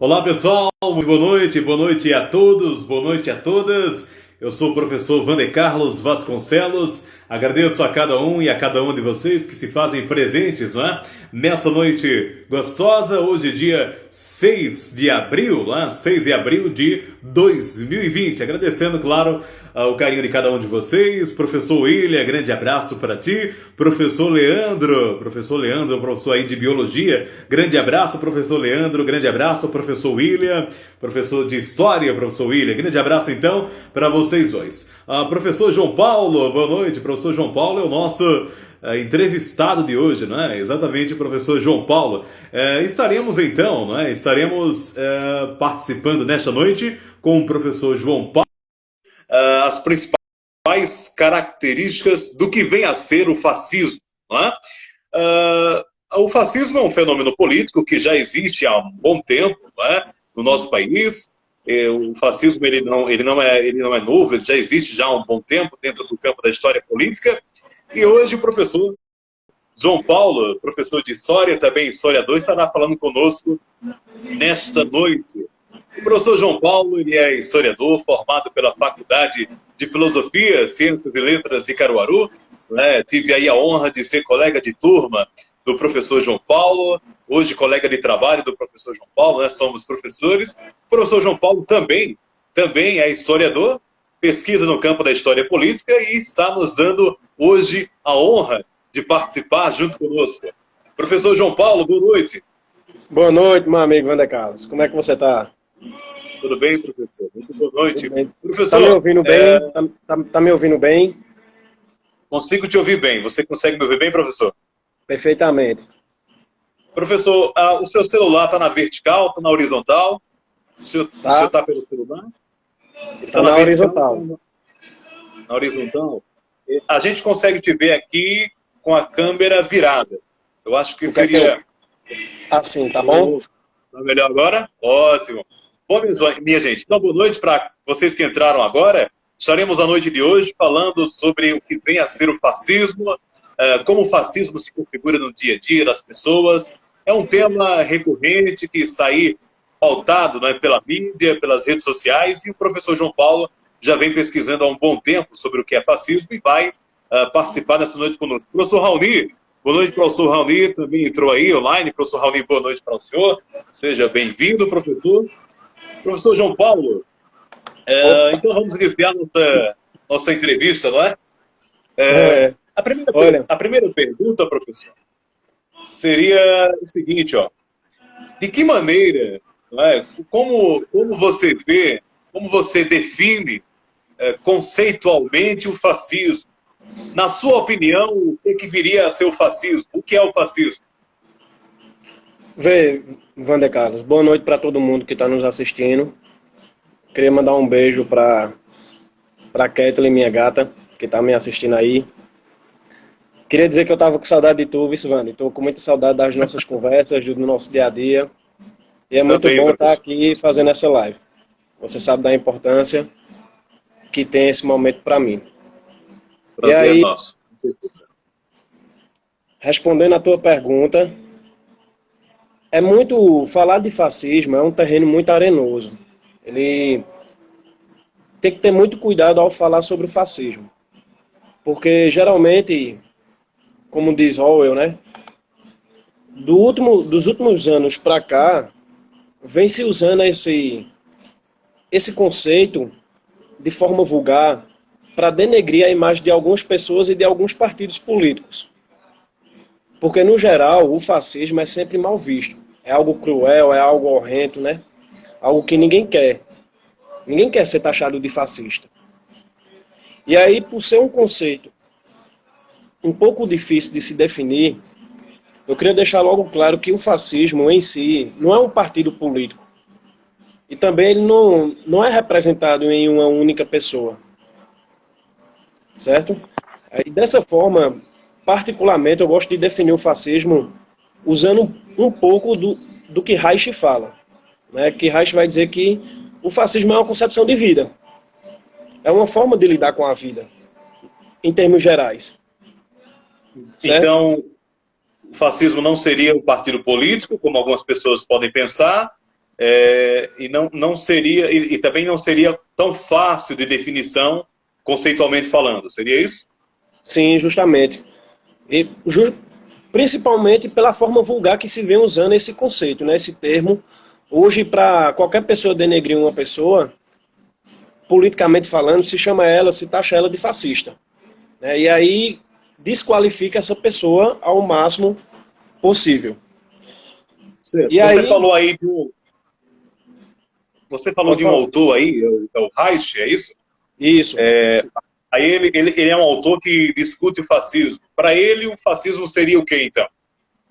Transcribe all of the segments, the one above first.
Olá pessoal, muito boa noite a todos, boa noite a todas. Eu sou o professor Wander Carlos Vasconcelos. Agradeço a cada um e a cada uma de vocês que se fazem presentes, não é? Nessa noite gostosa, hoje dia 6 de abril, não é? 6 de abril de 2020. Agradecendo, claro, o carinho de cada um de vocês. Professor William, grande abraço para ti. Professor Leandro, professor aí de biologia, grande abraço, professor Leandro, grande abraço, professor William, professor de história, professor William, grande abraço então para vocês dois. Professor João Paulo, boa noite. Professor João Paulo é o nosso entrevistado de hoje, não é? Exatamente, professor João Paulo. Estaremos então, não é? Estaremos participando nesta noite com o professor João Paulo. As principais características do que vem a ser o fascismo, não é? O fascismo é um fenômeno político que já existe há um bom tempo, não é? No nosso país. O fascismo ele não é novo, ele já existe já há um bom tempo dentro do campo da história política. E hoje o professor João Paulo, professor de História, também historiador, estará falando conosco nesta noite. O professor João Paulo ele é historiador, formado pela Faculdade de Filosofia, Ciências e Letras de Caruaru. Né? Tive aí a honra de ser colega de turma do professor João Paulo, hoje colega de trabalho do professor João Paulo, né? Somos professores. O professor João Paulo também é historiador, pesquisa no campo da história política e está nos dando hoje a honra de participar junto conosco. Professor João Paulo, boa noite. Boa noite, meu amigo Wander Carlos. Como é que você está? Tudo bem, professor? Muito boa noite. Professor, está me ouvindo bem? Tá me ouvindo bem? Consigo te ouvir bem. Você consegue me ouvir bem, professor? Perfeitamente. Professor, o seu celular está na vertical, está na horizontal? O senhor está pelo celular? Está na horizontal. Na horizontal? A gente consegue te ver aqui com a câmera virada. Eu acho que seria... Assim, tá bom? Tá melhor agora? Ótimo. Bom, minha gente, então boa noite para vocês que entraram agora. Estaremos a noite de hoje falando sobre o que vem a ser o fascismo, como o fascismo se configura no dia a dia das pessoas. É um tema recorrente que está aí pautado, né, pela mídia, pelas redes sociais, e o professor João Paulo já vem pesquisando há um bom tempo sobre o que é fascismo e vai participar nessa noite conosco. Professor Raoni, boa noite, professor Raoni, também entrou aí online. Professor Raoni, boa noite para o senhor. Seja bem-vindo, professor. Professor João Paulo, então vamos iniciar nossa entrevista, não é? A primeira pergunta, professor, seria o seguinte, ó. De que maneira, não é, como você vê, como você define conceitualmente o fascismo? Na sua opinião, o que viria a ser o fascismo? O que é o fascismo? Vê, Wander Carlos, boa noite para todo mundo que está nos assistindo. Queria mandar um beijo para Kathleen, minha gata, que está me assistindo aí. Queria dizer que eu estava com saudade de tu, Wander. Estou com muita saudade das nossas conversas, do nosso dia a dia. E é muito bom estar aqui fazendo essa live. Você sabe da importância que tem esse momento para mim. Prazer e aí, nosso. Respondendo a tua pergunta, falar de fascismo é um terreno muito arenoso. Ele tem que ter muito cuidado ao falar sobre o fascismo. Porque geralmente, como diz Orwell, né? Dos últimos anos para cá, vem se usando esse conceito de forma vulgar para denegrir a imagem de algumas pessoas e de alguns partidos políticos. Porque, no geral, o fascismo é sempre mal visto. É algo cruel, é algo horrendo, né? Algo que ninguém quer. Ninguém quer ser taxado de fascista. E aí, por ser um conceito um pouco difícil de se definir, eu queria deixar logo claro que o fascismo em si não é um partido político. E também ele não é representado em uma única pessoa. Certo? E dessa forma, particularmente, eu gosto de definir o fascismo usando um pouco do que Reich fala. Né? Que Reich vai dizer que o fascismo é uma concepção de vida. É uma forma de lidar com a vida, em termos gerais. Certo? Então, o fascismo não seria um partido político, como algumas pessoas podem pensar, e não seria, e também não seria tão fácil de definição, conceitualmente falando. Seria isso? Sim, justamente. E, principalmente pela forma vulgar que se vem usando esse conceito, né, esse termo. Hoje, para qualquer pessoa denegrir uma pessoa, politicamente falando, se chama ela, se taxa ela de fascista. Né, e aí desqualifica essa pessoa ao máximo possível. Certo. E Você aí, falou aí você falou pode de um falar. autor aí, é o Reich, é isso? Isso. Aí ele é um autor que discute o fascismo. Para ele, o fascismo seria o quê, então?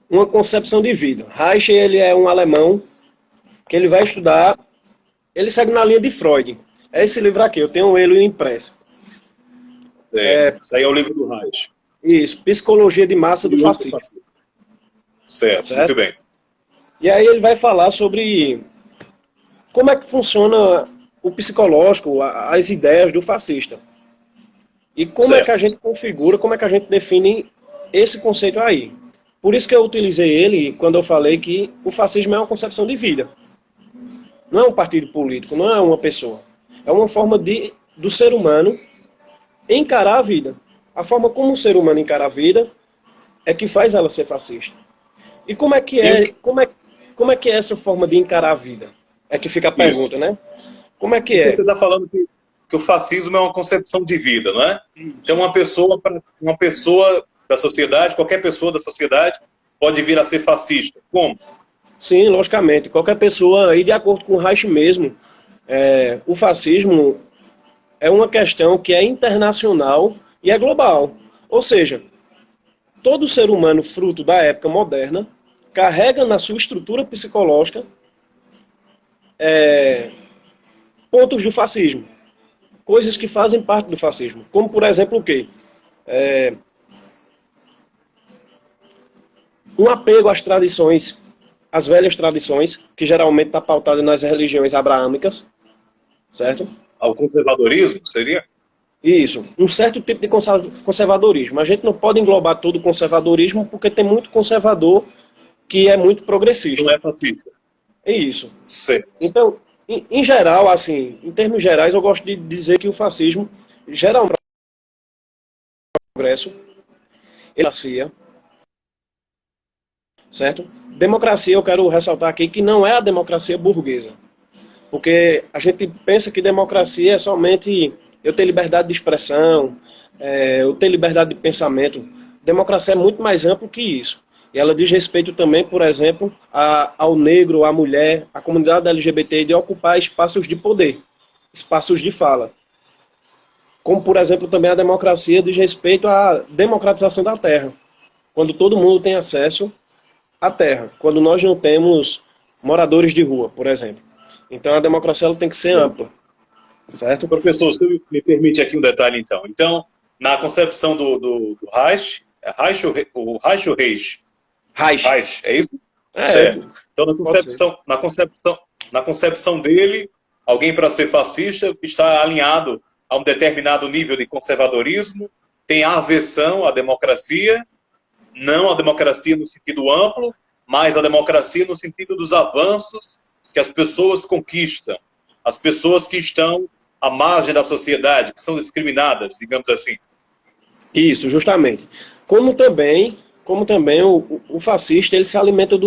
Uma concepção de vida. Reich, ele é um alemão que ele vai estudar, ele segue na linha de Freud. É esse livro aqui, eu tenho ele impresso. Isso aí é o livro do Reich. Isso, Psicologia de Massa do Curioso do Fascismo. fascismo. Certo, muito Certo? bem. E aí ele vai falar sobre como é que funciona o psicológico, as ideias do fascista. E como é que Certo. a gente configura, como é que a gente define esse conceito aí. Por isso que eu utilizei ele quando eu falei que o fascismo é uma concepção de vida. Não é um partido político, não é uma pessoa. É uma forma do ser humano encarar a vida. A forma como o ser humano encara a vida é que faz ela ser fascista. E como é que é essa forma de encarar a vida? É que fica a Isso. pergunta, né? Como é que Porque é? você está falando que o fascismo é uma concepção de vida, não é? Então, uma pessoa da sociedade, qualquer pessoa da sociedade, pode vir a ser fascista. Como? Sim, logicamente. Qualquer pessoa, e de acordo com o Reich mesmo, o fascismo é uma questão que é internacional e é global. Ou seja, todo ser humano fruto da época moderna carrega na sua estrutura psicológica pontos do fascismo, coisas que fazem parte do fascismo. Como, por exemplo, o quê? Um apego às tradições, às velhas tradições, que geralmente está pautada nas religiões abraâmicas, certo? Ao conservadorismo, seria? Isso, um certo tipo de conservadorismo. A gente não pode englobar todo o conservadorismo porque tem muito conservador que é muito Não progressista. é fascista. É isso. Certo. Então, em geral, assim, em termos gerais, eu gosto de dizer que o fascismo gera um progresso, democracia, certo? Democracia, eu quero ressaltar aqui que não é a democracia burguesa. Porque a gente pensa que democracia é somente eu ter liberdade de expressão, eu ter liberdade de pensamento. Democracia é muito mais amplo que isso. E ela diz respeito também, por exemplo, ao negro, à mulher, à comunidade LGBT, de ocupar espaços de poder, espaços de fala. Como, por exemplo, também a democracia diz respeito à democratização da terra, quando todo mundo tem acesso à terra, quando nós não temos moradores de rua, por exemplo. Então a democracia ela tem que ser Certo. ampla, certo? Professor, você me permite aqui um detalhe, então. Então, na concepção do Reich, é Reich o Reich ou Reich? Reich. Reich, é isso? É, Certo. Então, pode ser. na concepção dele, alguém para ser fascista está alinhado a um determinado nível de conservadorismo, tem aversão à democracia, não a democracia no sentido amplo, mas a democracia no sentido dos avanços que as pessoas conquistam, as pessoas que estão à margem da sociedade, que são discriminadas, digamos assim. Isso, justamente. Como também o fascista ele se alimenta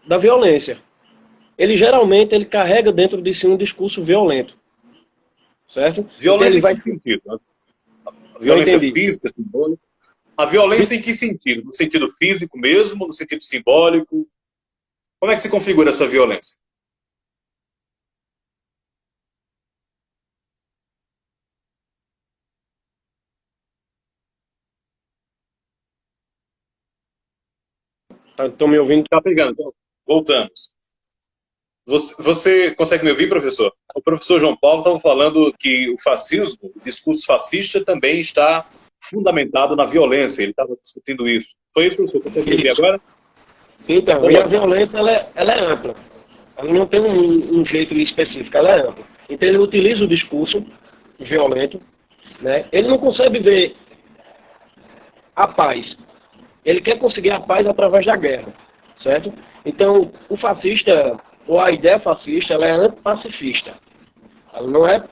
da violência. Ele geralmente ele carrega dentro de si um discurso violento, certo? Então Violenta ele em vai. que sentido? A Não violência entendi. física, simbólica? A violência em que sentido? No sentido físico mesmo? No sentido simbólico? Como é que se configura essa violência? Estão me ouvindo? Tá pegando, então, voltamos. Você consegue me ouvir, professor? O professor João Paulo estava falando que o fascismo, o discurso fascista, também está fundamentado na violência. Ele estava discutindo isso. Foi isso, professor? Consegue me ouvir Isso. agora? Então, Então, e a vamos lá. violência ela é ampla. Ela não tem um jeito específico, ela é ampla. Então ele utiliza o discurso violento, né? Ele não consegue ver a paz. Ele quer conseguir a paz através da guerra, certo? Então, o fascista, ou a ideia fascista, ela é antipacifista. Ela não é...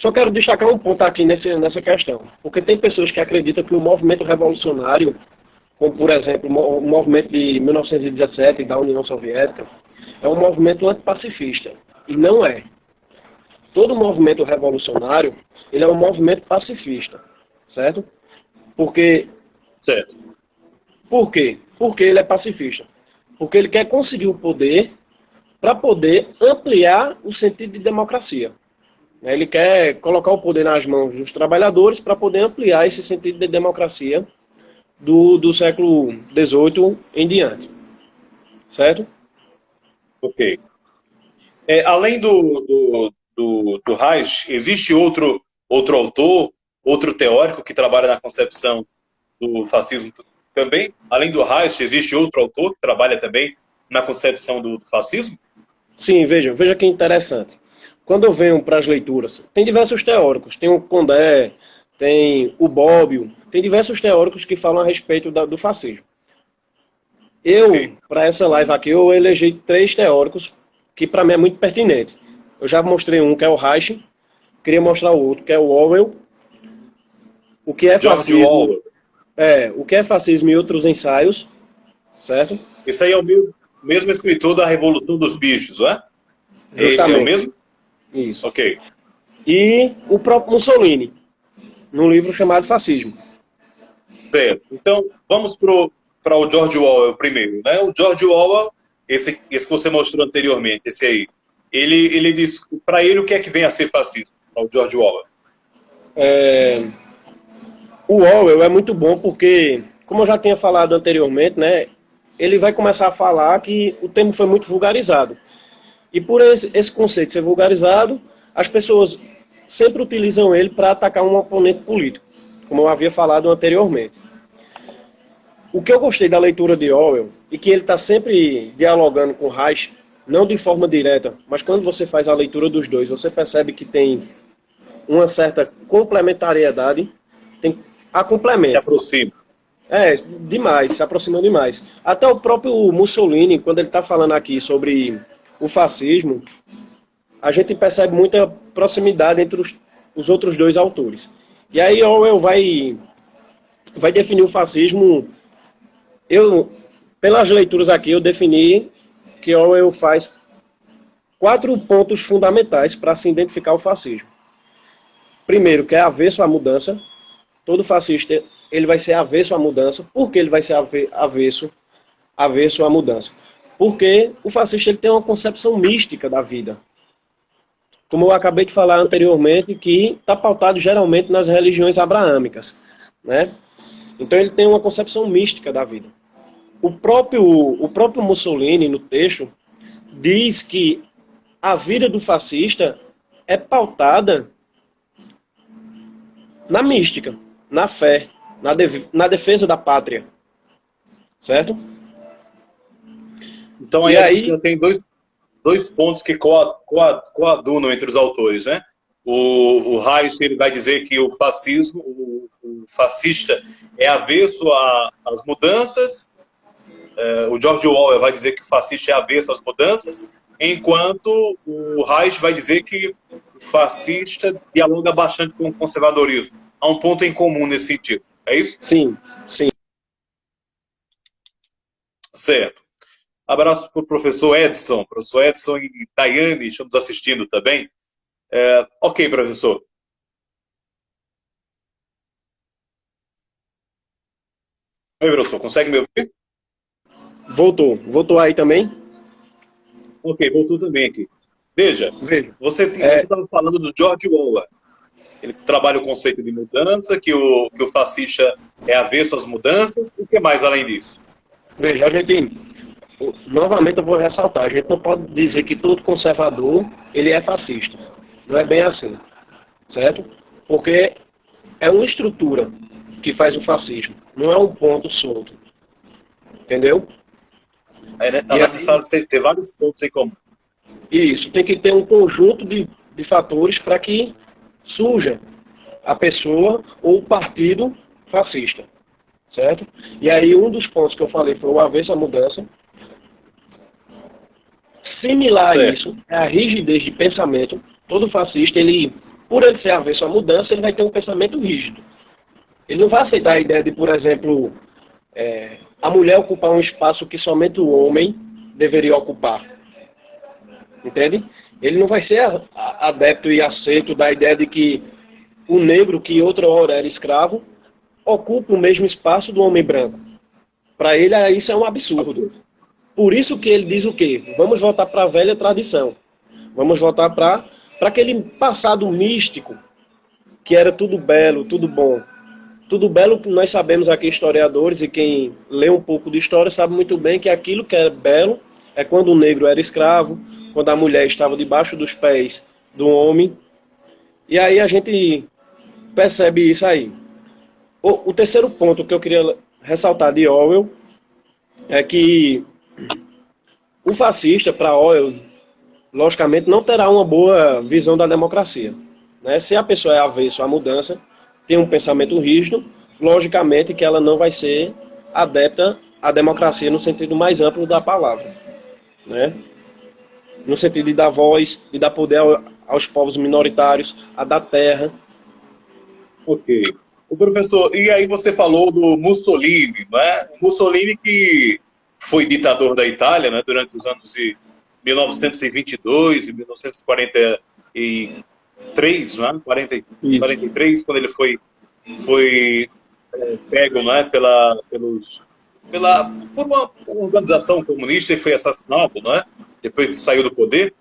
Só quero destacar um ponto aqui nessa questão. Porque tem pessoas que acreditam que o movimento revolucionário, como por exemplo o movimento de 1917 da União Soviética, é um movimento antipacifista. E não é. Todo movimento revolucionário, ele é um movimento pacifista. Certo? Certo. Por quê? Porque ele é pacifista. Porque ele quer conseguir o poder para poder ampliar o sentido de democracia. Ele quer colocar o poder nas mãos dos trabalhadores para poder ampliar esse sentido de democracia do século XVIII em diante. Certo? Ok. Além do Reich, existe outro autor, outro teórico que trabalha na concepção do fascismo também? Além do Reich, existe outro autor que trabalha também na concepção do fascismo? Sim, veja que interessante. Quando eu venho para as leituras, tem diversos teóricos. Tem o Condé, tem o Bobbio, tem diversos teóricos que falam a respeito do fascismo. Para essa live aqui, eu elegi 3 teóricos que para mim é muito pertinente. Eu já mostrei um, que é o Reich, queria mostrar o outro, que é o Orwell. O que é fascismo? O que é fascismo e outros ensaios, certo? Esse aí é o mesmo escritor da Revolução dos Bichos, não é? Justamente. É o mesmo? Isso. Ok. E o próprio Mussolini, num livro chamado Fascismo. Certo. Então, vamos para o George Orwell primeiro, né? O George Orwell, esse que você mostrou anteriormente, esse aí, ele diz, para ele, o que é que vem a ser fascismo, para o George Orwell? O Orwell é muito bom porque, como eu já tinha falado anteriormente, né, ele vai começar a falar que o termo foi muito vulgarizado. E por esse conceito ser vulgarizado, as pessoas sempre utilizam ele para atacar um oponente político, como eu havia falado anteriormente. O que eu gostei da leitura de Orwell, e que ele está sempre dialogando com Reich, não de forma direta, mas quando você faz a leitura dos dois, você percebe que tem uma certa complementariedade, a complemento. Se aproxima. Demais, se aproxima demais. Até o próprio Mussolini, quando ele está falando aqui sobre o fascismo, a gente percebe muita proximidade entre os outros 2 autores. E aí Orwell vai definir o fascismo. Pelas leituras aqui, eu defini que Orwell faz 4 pontos fundamentais para se identificar o fascismo. Primeiro, que é avesso à mudança. Todo fascista ele vai ser avesso à mudança. Por que ele vai ser avesso à mudança? Porque o fascista ele tem uma concepção mística da vida. Como eu acabei de falar anteriormente, que está pautado geralmente nas religiões abraâmicas, né? Então ele tem uma concepção mística da vida. O próprio Mussolini, no texto, diz que a vida do fascista é pautada na mística, na fé, na defesa da pátria. Certo? Então aí tem dois pontos que coadunam entre os autores, né? O Reich, ele vai dizer que o fascismo, o fascista é avesso às mudanças. O George Orwell vai dizer que o fascista é avesso às mudanças, enquanto o Reich vai dizer que o fascista dialoga bastante com o conservadorismo. Há um ponto em comum nesse sentido. É isso? Sim, sim. Certo. Abraço para o professor Edson. Professor Edson e Daiane estão nos assistindo também. Ok, professor. Oi, professor. Consegue me ouvir? Voltou aí também? Ok, voltou também aqui. Veja. Você estava falando do George Orwell. Ele trabalha o conceito de mudança, que o fascista é avesso às mudanças. O que mais além disso? Veja, novamente eu vou ressaltar, a gente não pode dizer que todo conservador ele é fascista. Não é bem assim, certo? Porque é uma estrutura que faz o fascismo, não é um ponto solto. Entendeu? É necessário ter vários pontos em comum. Isso, tem que ter um conjunto de fatores para que surja a pessoa ou o partido fascista, certo? E aí um dos pontos que eu falei foi o avesso à mudança. Similar a Certo. isso é a rigidez de pensamento. Todo fascista, por ele ser avesso à mudança, ele vai ter um pensamento rígido. Ele não vai aceitar a ideia de, por exemplo, a mulher ocupar um espaço que somente o homem deveria ocupar. Entende? Ele não vai ser adepto e aceito da ideia de que o negro, que outra hora era escravo, ocupa o mesmo espaço do homem branco. Para ele, isso é um absurdo. Por isso que ele diz o quê? Vamos voltar para a velha tradição. Vamos voltar para aquele passado místico, que era tudo belo, tudo bom. Tudo belo, nós sabemos aqui, historiadores, e quem lê um pouco de história sabe muito bem que aquilo que é belo é quando o negro era escravo, quando a mulher estava debaixo dos pés do homem. E aí a gente percebe isso aí. O terceiro ponto que eu queria ressaltar de Orwell é que o fascista, para Orwell, logicamente, não terá uma boa visão da democracia. Né? Se a pessoa é avesso à mudança, tem um pensamento rígido, logicamente que ela não vai ser adepta à democracia no sentido mais amplo da palavra. Né? No sentido de dar voz, de dar poder aos povos minoritários, a dar terra. Ok. O professor, e aí você falou do Mussolini, né? Mussolini que foi ditador da Itália, né, durante os anos de 1922 e 1943, né, 43, quando ele foi pego, né, por uma organização comunista e foi assassinado, né, depois que saiu do poder.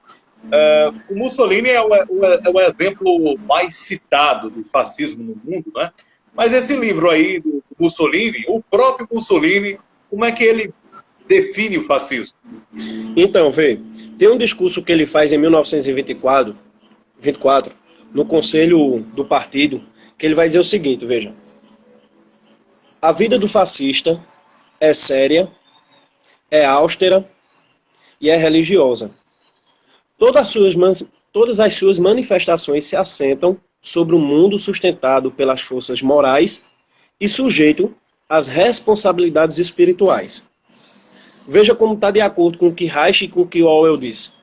O Mussolini é o exemplo mais citado do fascismo no mundo, né? Mas esse livro aí do Mussolini, o próprio Mussolini, como é que ele define o fascismo? Então, vê, tem um discurso que ele faz em 1924, no Conselho do Partido, que ele vai dizer o seguinte, veja. A vida do fascista é séria, é austera e é religiosa. Todas as suas manifestações se assentam sobre um mundo sustentado pelas forças morais e sujeito às responsabilidades espirituais. Veja como está de acordo com o que Reich e com o que Orwell disse.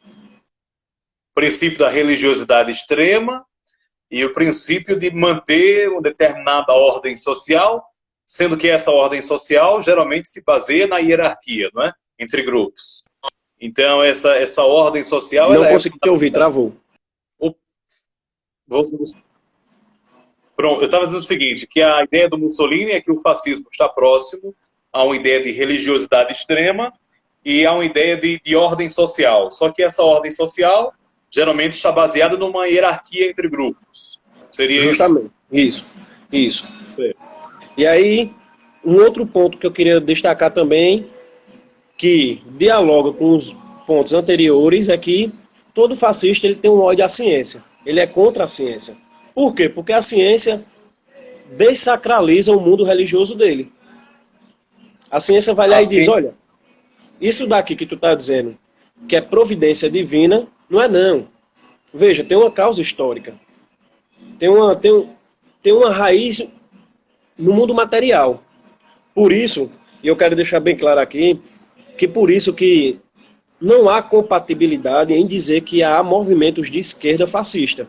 O princípio da religiosidade extrema e o princípio de manter uma determinada ordem social, sendo que essa ordem social geralmente se baseia na hierarquia, não é? Entre grupos. Então, essa ordem social... Não consegui te ouvir, travou. Pronto, eu estava dizendo o seguinte, que a ideia do Mussolini é que o fascismo está próximo a uma ideia de religiosidade extrema e a uma ideia de ordem social. Só que essa ordem social geralmente está baseada numa hierarquia entre grupos. Seria justamente isso. É. E aí, um outro ponto que eu queria destacar também, que dialoga com os pontos anteriores, é que todo fascista ele tem um ódio à ciência. Ele é contra a ciência. Por quê? Porque a ciência desacraliza o mundo religioso dele. A ciência vai lá e diz, olha, isso daqui que tu está dizendo, que é providência divina, não é não. Veja, tem uma causa histórica. Tem uma raiz no mundo material. Por isso, e eu quero deixar bem claro aqui, que por isso que não há compatibilidade em dizer que há movimentos de esquerda fascista.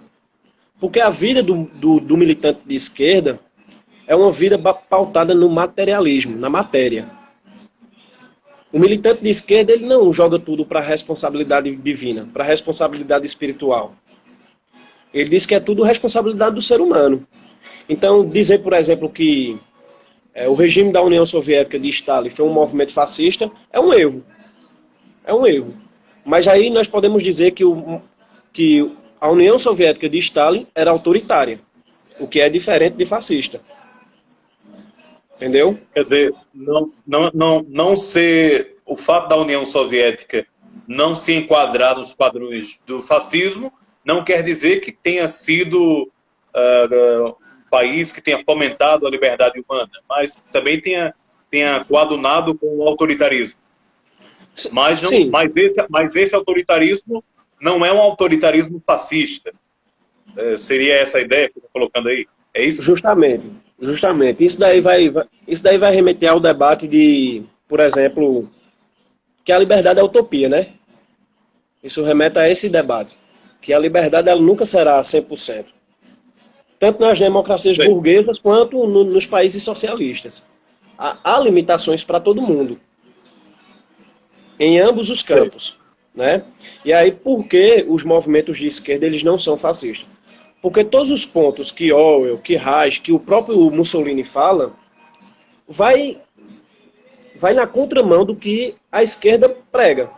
Porque a vida do militante de esquerda é uma vida pautada no materialismo, na matéria. O militante de esquerda ele não joga tudo para a responsabilidade divina, para a responsabilidade espiritual. Ele diz que é tudo responsabilidade do ser humano. Então, dizer, por exemplo, que o regime da União Soviética de Stalin foi um movimento fascista é um erro. É um erro. Mas aí nós podemos dizer que a União Soviética de Stalin era autoritária, o que é diferente de fascista. Entendeu? Quer dizer, não ser o fato da União Soviética não se enquadrar nos padrões do fascismo não quer dizer que tenha sido um país que tenha fomentado a liberdade humana, mas também tenha coadunado com o autoritarismo. Mas esse autoritarismo não é um autoritarismo fascista. Seria essa a ideia que eu estou colocando aí? É isso? Justamente. Isso daí vai remeter ao debate de, por exemplo, que a liberdade é utopia, né? Isso remete a esse debate, que a liberdade ela nunca será 100%. Tanto nas democracias burguesas quanto nos países socialistas. Há limitações para todo mundo, em ambos os campos. Né? E aí, por que os movimentos de esquerda eles não são fascistas? Porque todos os pontos que Orwell, que Reich, que o próprio Mussolini fala, vai na contramão do que a esquerda prega.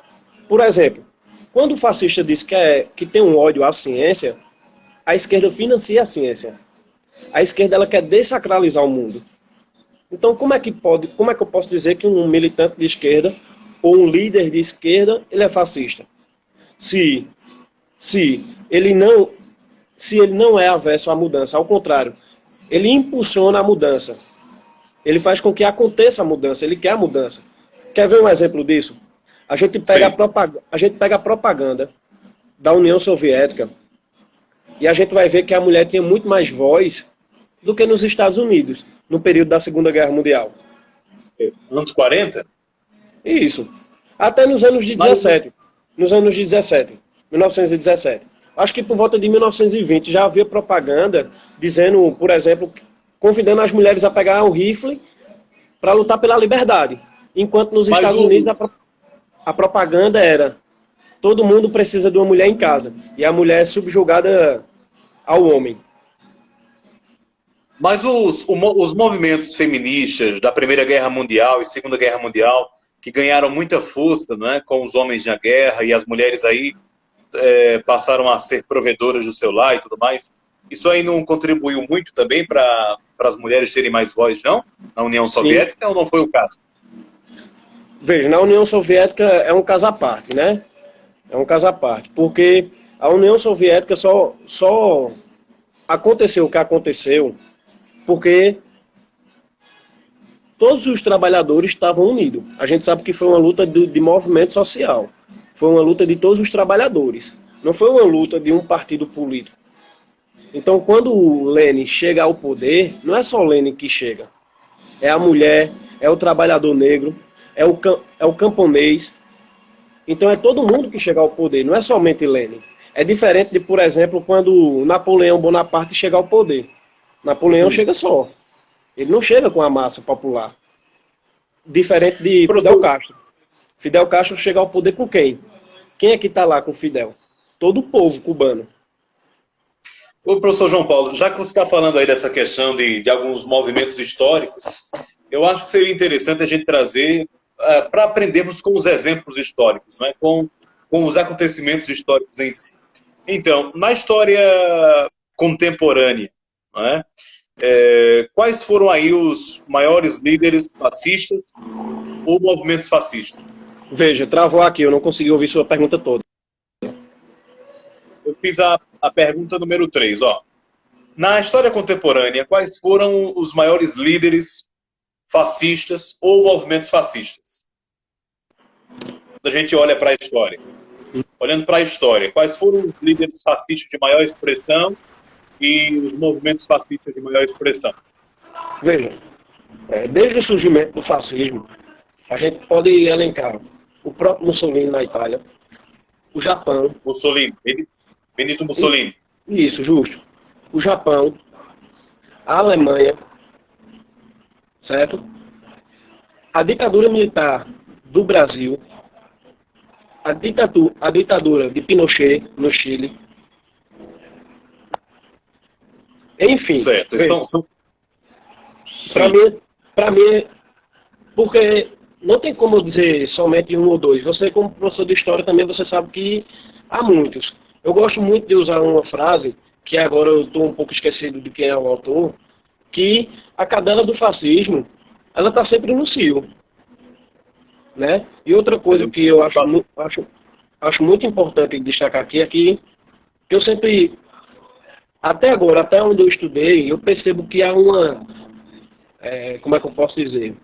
Por exemplo, quando o fascista diz que tem um ódio à ciência, a esquerda financia a ciência. A esquerda ela quer desacralizar o mundo. Então, como é que eu posso dizer que um militante de esquerda ou um líder de esquerda ele é fascista? Se ele não é averso à mudança, ao contrário, ele impulsiona a mudança. Ele faz com que aconteça a mudança, ele quer a mudança. Quer ver um exemplo disso? A gente pega a propaganda da União Soviética e a gente vai ver que a mulher tinha muito mais voz do que nos Estados Unidos, no período da Segunda Guerra Mundial. Anos 40? Isso. Até nos anos de 17. Nos anos de 1917. Acho que por volta de 1920 já havia propaganda dizendo, por exemplo, convidando as mulheres a pegar um rifle para lutar pela liberdade. Enquanto nos Estados Unidos a propaganda era todo mundo precisa de uma mulher em casa. E a mulher é subjugada ao homem. Mas os movimentos feministas da Primeira Guerra Mundial e Segunda Guerra Mundial, que ganharam muita força, não é, com os homens na guerra, e as mulheres aí passaram a ser provedoras do seu lar e tudo mais, isso aí não contribuiu muito também para as mulheres terem mais voz, não? Na União Soviética, ou não foi o caso? Veja, na União Soviética é um caso à parte, né? É um caso à parte, porque a União Soviética só aconteceu o que aconteceu porque todos os trabalhadores estavam unidos. A gente sabe que foi uma luta de movimento social. Foi uma luta de todos os trabalhadores. Não foi uma luta de um partido político. Então, quando o Lenin chega ao poder, não é só o Lenin que chega. É a mulher, é o trabalhador negro, é o camponês. Então, é todo mundo que chega ao poder, não é somente Lenin. É diferente de, por exemplo, quando Napoleão Bonaparte chega ao poder. Napoleão chega só. Ele não chega com a massa popular. Diferente de Fidel Castro. Fidel Castro chega ao poder com quem? Quem é que está lá com Fidel? Todo o povo cubano. Ô, professor João Paulo, já que você está falando aí dessa questão de alguns movimentos históricos, eu acho que seria interessante a gente trazer para aprendermos com os exemplos históricos, né? com os acontecimentos históricos em si. Então, na história contemporânea, né? Quais foram aí os maiores líderes fascistas ou movimentos fascistas? Veja, travou aqui, eu não consegui ouvir sua pergunta toda. Eu fiz a pergunta número 3. Ó. Na história contemporânea, quais foram os maiores líderes fascistas ou movimentos fascistas? Quando a gente olha para a história. Olhando para a história, quais foram os líderes fascistas de maior expressão e os movimentos fascistas de maior expressão? Veja, desde o surgimento do fascismo, a gente pode elencar o próprio Mussolini na Itália, o Japão... Mussolini, Benito Mussolini. Isso, justo. O Japão, a Alemanha, certo? A ditadura militar do Brasil, a ditadura de Pinochet no Chile. Enfim. Certo. Para mim, porque não tem como eu dizer somente um ou dois. Você, como professor de história, também você sabe que há muitos. Eu gosto muito de usar uma frase, que agora eu estou um pouco esquecido de quem é o autor, que a cadela do fascismo, ela está sempre no cio. Né? E outra coisa que eu acho muito importante destacar aqui é que eu sempre, até agora, até onde eu estudei, eu percebo que há uma, como é que eu posso dizer,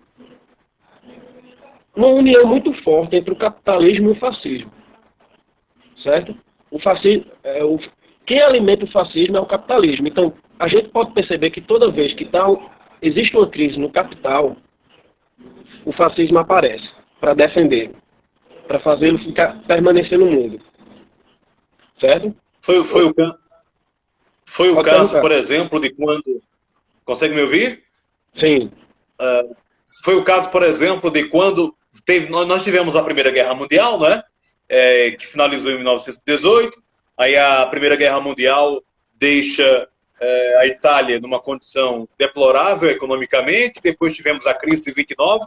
uma união muito forte entre o capitalismo e o fascismo. Certo? O fascismo, quem alimenta o fascismo é o capitalismo. Então, a gente pode perceber que toda vez que existe uma crise no capital, o fascismo aparece para defender, para fazê-lo permanecer no mundo. certo? Foi o, foi o Pode caso, perguntar. por exemplo, de quando. Consegue me ouvir? Sim, Foi o caso, por exemplo, de quando nós tivemos a Primeira Guerra Mundial, né? Que finalizou em 1918. Aí a Primeira Guerra Mundial deixa a Itália numa condição deplorável economicamente. Depois tivemos a crise de 29.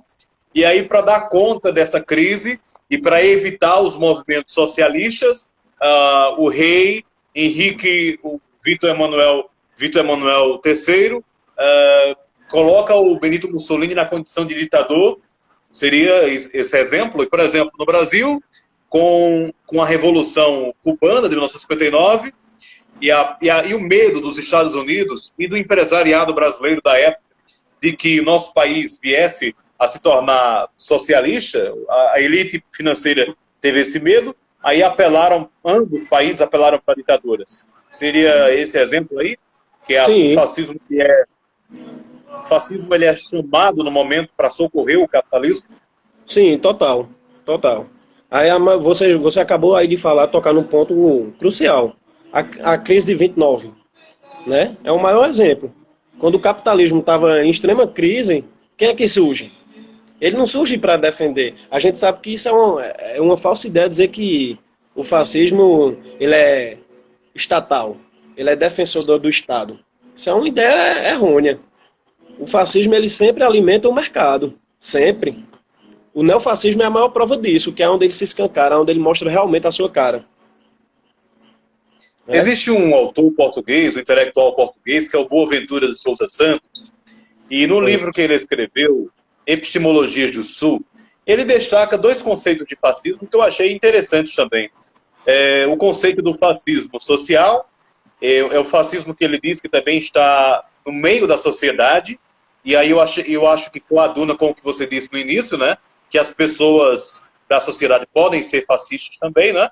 E aí, para dar conta dessa crise e para evitar os movimentos socialistas, o rei Henrique o Vitor Emanuel III coloca o Benito Mussolini na condição de ditador, seria esse exemplo. E, por exemplo, no Brasil, com a Revolução Cubana de 1959 e o medo dos Estados Unidos e do empresariado brasileiro da época de que o nosso país viesse a se tornar socialista, a elite financeira teve esse medo, aí ambos os países apelaram para ditaduras. Seria esse exemplo aí, que é o sim, fascismo o fascismo ele é chamado no momento para socorrer o capitalismo. sim, total, total. Aí você acabou aí de falar, tocar num ponto crucial. A crise de 29, né? É o maior exemplo. Quando o capitalismo estava em extrema crise, quem é que surge? Ele não surge para defender. A gente sabe que isso é uma falsa ideia dizer que o fascismo ele é estatal, ele é defensor do Estado. Isso é uma ideia errônea. O fascismo ele sempre alimenta o mercado, sempre. O neofascismo é a maior prova disso, que é onde ele se escancara, onde ele mostra realmente a sua cara. Né? Existe um autor português, um intelectual português, que é o Boaventura de Souza Santos, e no livro que ele escreveu, Epistemologias do Sul, ele destaca dois conceitos de fascismo que eu achei interessantes também. O conceito do fascismo social, é o fascismo que ele diz que também está no meio da sociedade, e aí eu acho que coaduna com o que você disse no início, né? Que as pessoas da sociedade podem ser fascistas também, né?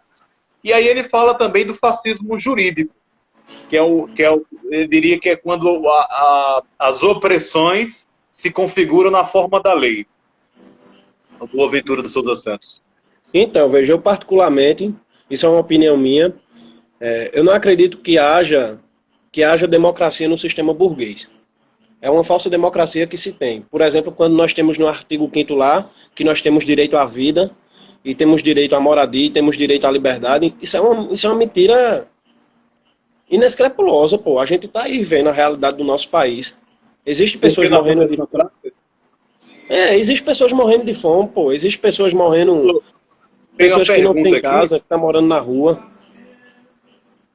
E aí ele fala também do fascismo jurídico, eu diria que é quando as opressões se configuram na forma da lei. O Boaventura de Souza Santos. Então, veja, eu particularmente, isso é uma opinião minha, eu não acredito que haja democracia no sistema burguês. É uma falsa democracia que se tem. Por exemplo, quando nós temos no artigo 5º lá, que nós temos direito à vida, e temos direito à moradia, e temos direito à liberdade, isso é uma mentira inescrupulosa, pô. A gente tá aí vendo a realidade do nosso país. Existem pessoas morrendo de fome. Existem pessoas morrendo de fome, pô. Existem pessoas morrendo, Tem uma pessoas que não têm pergunta casa, aqui. que estão morando na rua.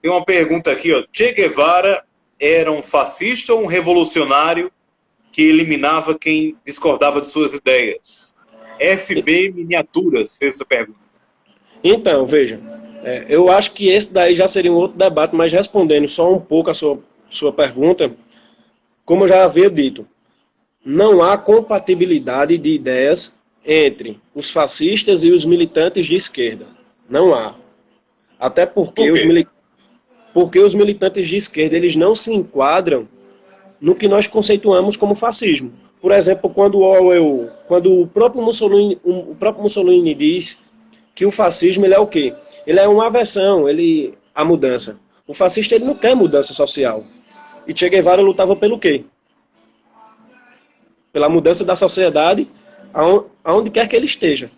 Tem uma pergunta aqui, ó. Che Guevara era um fascista ou um revolucionário que eliminava quem discordava de suas ideias? FB Miniaturas fez essa pergunta. Então, veja, eu acho que esse daí já seria um outro debate, mas respondendo só um pouco a sua pergunta, como eu já havia dito, não há compatibilidade de ideias entre os fascistas e os militantes de esquerda. Não há. Até porque Por quê? porque os militantes de esquerda eles não se enquadram no que nós conceituamos como fascismo. Por exemplo, quando o próprio Mussolini diz que o fascismo ele é o quê? Ele é uma aversão, à mudança. O fascista ele não quer mudança social. E Che Guevara lutava pelo quê? Pela mudança da sociedade aonde quer que ele esteja.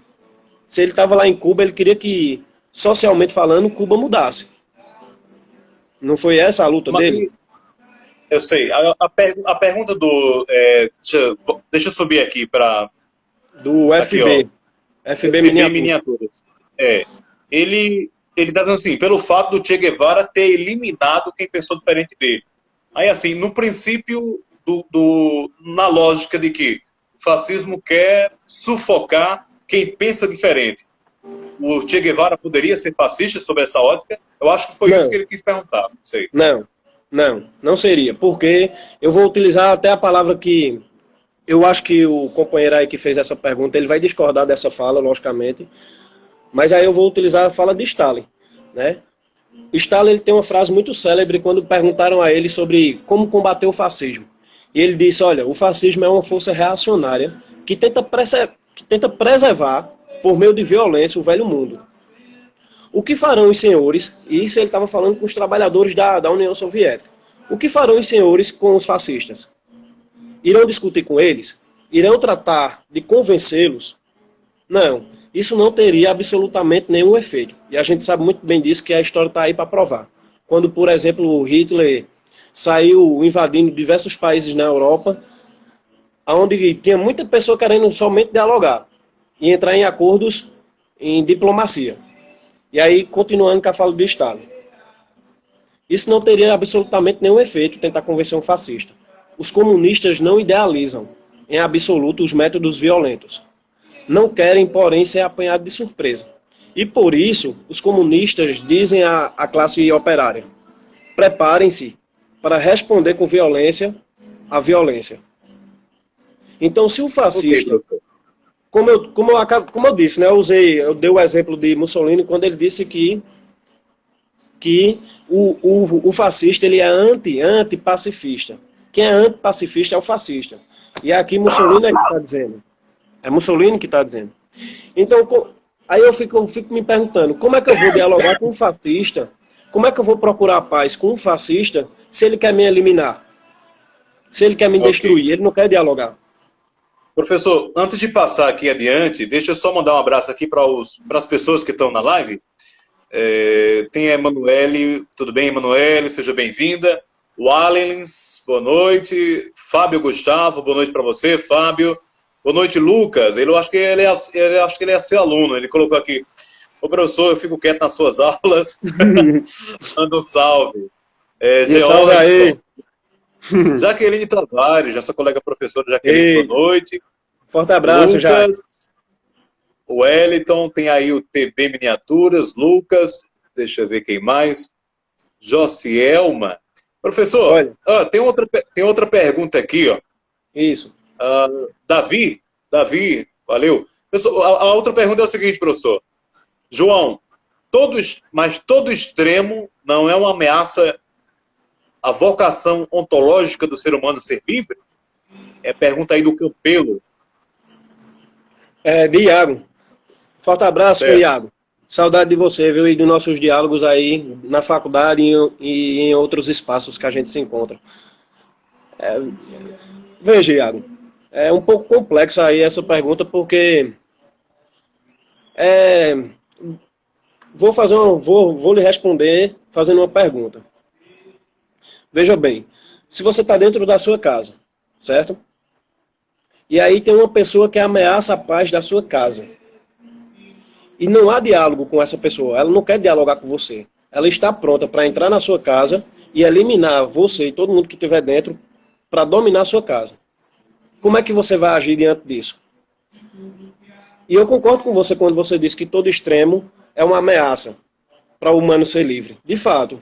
Se ele estava lá em Cuba, ele queria que, socialmente falando, Cuba mudasse. Não foi essa a luta dele? Eu sei. A pergunta do. Deixa eu subir aqui para. Do Aqui, FB. ó. FB FB Miniatura. Miniaturas. Ele está dizendo assim, pelo fato do Che Guevara ter eliminado quem pensou diferente dele. Aí, assim, no princípio, na lógica de que o fascismo quer sufocar quem pensa diferente. O Che Guevara poderia ser fascista sob essa ótica? Eu acho que foi isso que ele quis perguntar. Não sei. Não seria. Porque eu vou utilizar até a palavra que eu acho que o companheiro aí que fez essa pergunta, ele vai discordar dessa fala, logicamente. Mas aí eu vou utilizar a fala de Stalin, né? Stalin ele tem uma frase muito célebre quando perguntaram a ele sobre como combater o fascismo. E ele disse, olha, o fascismo é uma força reacionária que tenta preservar, por meio de violência, o velho mundo. O que farão os senhores, e isso ele estava falando com os trabalhadores da União Soviética, o que farão os senhores com os fascistas? Irão discutir com eles? Irão tratar de convencê-los? Não, isso não teria absolutamente nenhum efeito. E a gente sabe muito bem disso, que a história está aí para provar. Quando, por exemplo, o Hitler saiu invadindo diversos países na Europa, onde tinha muita pessoa querendo somente dialogar e entrar em acordos em diplomacia. E aí, continuando com a fala de Stalin. Isso não teria absolutamente nenhum efeito tentar convencer um fascista. Os comunistas não idealizam, em absoluto, os métodos violentos. Não querem, porém, ser apanhados de surpresa. E por isso, os comunistas dizem à classe operária: preparem-se para responder com violência à violência. Então, se o fascista, como eu disse, né, eu dei o exemplo de Mussolini quando ele disse que o fascista ele é antipacifista. Quem é antipacifista é o fascista. E aqui Mussolini é que está dizendo. É Mussolini que está dizendo. Então, aí eu fico me perguntando, como é que eu vou dialogar com um fascista? Como é que eu vou procurar a paz com um fascista se ele quer me eliminar? Se ele quer me destruir, ele não quer dialogar. Professor, antes de passar aqui adiante, deixa eu só mandar um abraço aqui para as pessoas que estão na live. Tem a Emanuele, tudo bem, Emanuele? Seja bem-vinda. O Alens, boa noite. Fábio Gustavo, boa noite para você, Fábio. Boa noite, Lucas. Eu acho que ele é seu aluno. Ele colocou aqui: ô professor, eu fico quieto nas suas aulas. Manda um salve. Salve aí. Jaqueline Tavares, nossa colega professora Jaqueline, boa noite. Forte abraço, Lucas, o Wellington, tem aí o TB Miniaturas, Lucas, deixa eu ver quem mais. Josielma. Professor, tem outra pergunta aqui, ó. Isso. Davi, valeu. A outra pergunta é o seguinte, professor. João, todo extremo não é uma ameaça à vocação ontológica do ser humano ser livre? É pergunta aí do Campelo. De Iago. Forte abraço, Iago. Saudade de você, viu? E dos nossos diálogos aí na faculdade e em outros espaços que a gente se encontra. Veja, Iago, é um pouco complexa aí essa pergunta, porque vou lhe responder fazendo uma pergunta. Veja bem, se você está dentro da sua casa, certo? E aí tem uma pessoa que ameaça a paz da sua casa. E não há diálogo com essa pessoa, ela não quer dialogar com você. Ela está pronta para entrar na sua casa e eliminar você e todo mundo que estiver dentro para dominar a sua casa. Como é que você vai agir diante disso? E eu concordo com você quando você diz que todo extremo é uma ameaça para o humano ser livre. De fato.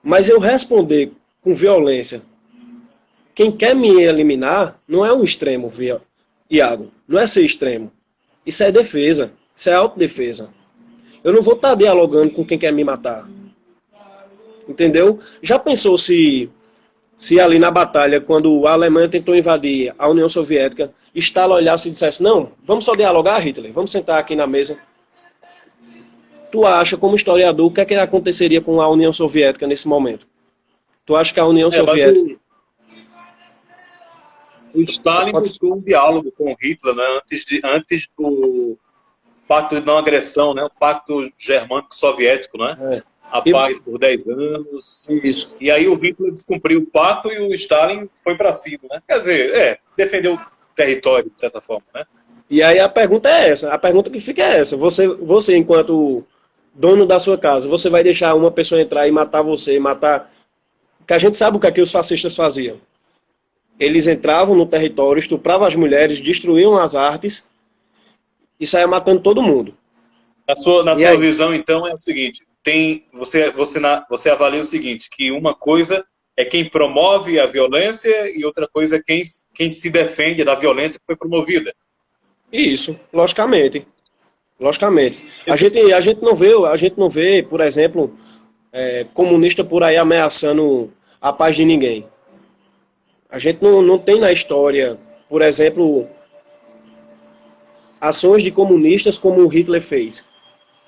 Mas eu responder com violência, quem quer me eliminar não é um extremo, Iago. Não é ser extremo. Isso é defesa. Isso é autodefesa. Eu não vou estar dialogando com quem quer me matar. Entendeu? Já pensou se ali na batalha, quando a Alemanha tentou invadir a União Soviética, Stalin olhasse e dissesse: não, vamos só dialogar, Hitler, vamos sentar aqui na mesa. Tu acha, como historiador, o que é que aconteceria com a União Soviética nesse momento? Tu acha que a União Soviética... O Stalin buscou um diálogo com Hitler, né, antes do pacto de não agressão, né, o pacto germânico-soviético, né? A paz por 10 anos. Isso. E aí o Hitler descumpriu o pacto e o Stalin foi para cima, né? Quer dizer, defendeu o território, de certa forma, né? E aí a pergunta é essa, a pergunta que fica é essa. Você enquanto dono da sua casa, você vai deixar uma pessoa entrar e matar você, matar... Porque a gente sabe o que é que os fascistas faziam. Eles entravam no território, estupravam as mulheres, destruíam as artes e saiam matando todo mundo. Na sua visão, então, é o seguinte, você avalia o seguinte, que uma coisa é quem promove a violência e outra coisa é quem se defende da violência que foi promovida. Isso, logicamente. Logicamente. A gente não vê, por exemplo, comunista por aí ameaçando a paz de ninguém. A gente não tem na história, por exemplo, ações de comunistas como o Hitler fez.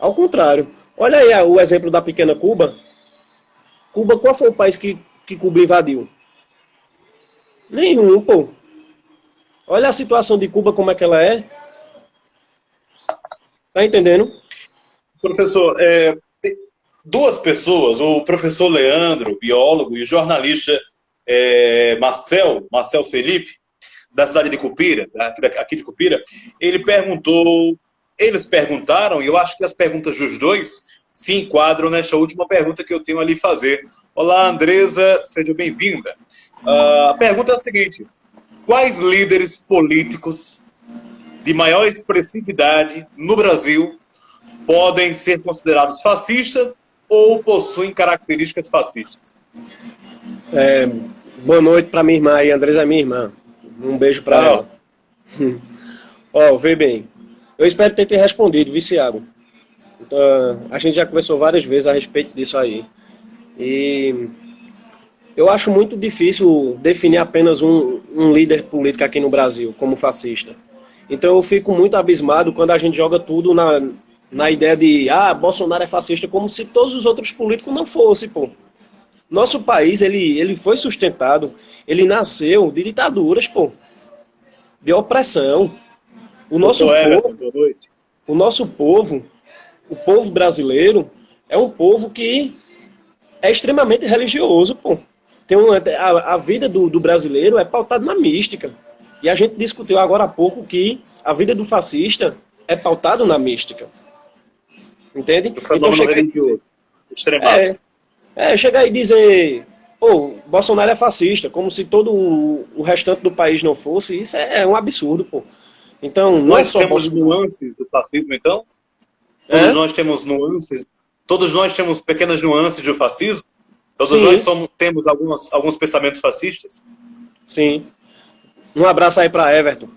Ao contrário. Olha aí o exemplo da pequena Cuba. Cuba, qual foi o país que Cuba invadiu? Nenhum, pô. Olha a situação de Cuba, como é que ela é. Tá entendendo? Professor, duas pessoas, o professor Leandro, biólogo, e o jornalista Marcel Felipe, da cidade de Cupira, aqui de Cupira, eles perguntaram, e eu acho que as perguntas dos dois se enquadram nesta última pergunta que eu tenho ali fazer. Olá, Andresa, seja bem-vinda. A pergunta é a seguinte: quais líderes políticos de maior expressividade no Brasil podem ser considerados fascistas ou possuem características fascistas? Boa noite para minha irmã aí, Andresa é minha irmã. Um beijo para ela. Ó, vê bem. Eu espero ter respondido, Viciado. A gente já conversou várias vezes a respeito disso aí. E eu acho muito difícil definir apenas um líder político aqui no Brasil como fascista. Então eu fico muito abismado quando a gente joga tudo na ideia de Bolsonaro é fascista, como se todos os outros políticos não fossem, pô. Nosso país, ele foi sustentado, ele nasceu de ditaduras, pô. De opressão. O nosso povo, o povo brasileiro, é um povo que é extremamente religioso, pô. A vida do brasileiro é pautada na mística. E a gente discutiu agora há pouco que a vida do fascista é pautada na mística. Entende? Então religioso. Extremado. Chegar e dizer, pô, Bolsonaro é fascista, como se todo o restante do país não fosse, isso é um absurdo, pô. Então, nós temos nuances do fascismo, então? Todos nós temos nuances? Todos nós temos pequenas nuances do fascismo? Todos nós temos alguns pensamentos fascistas? Sim. Um abraço aí para Everton.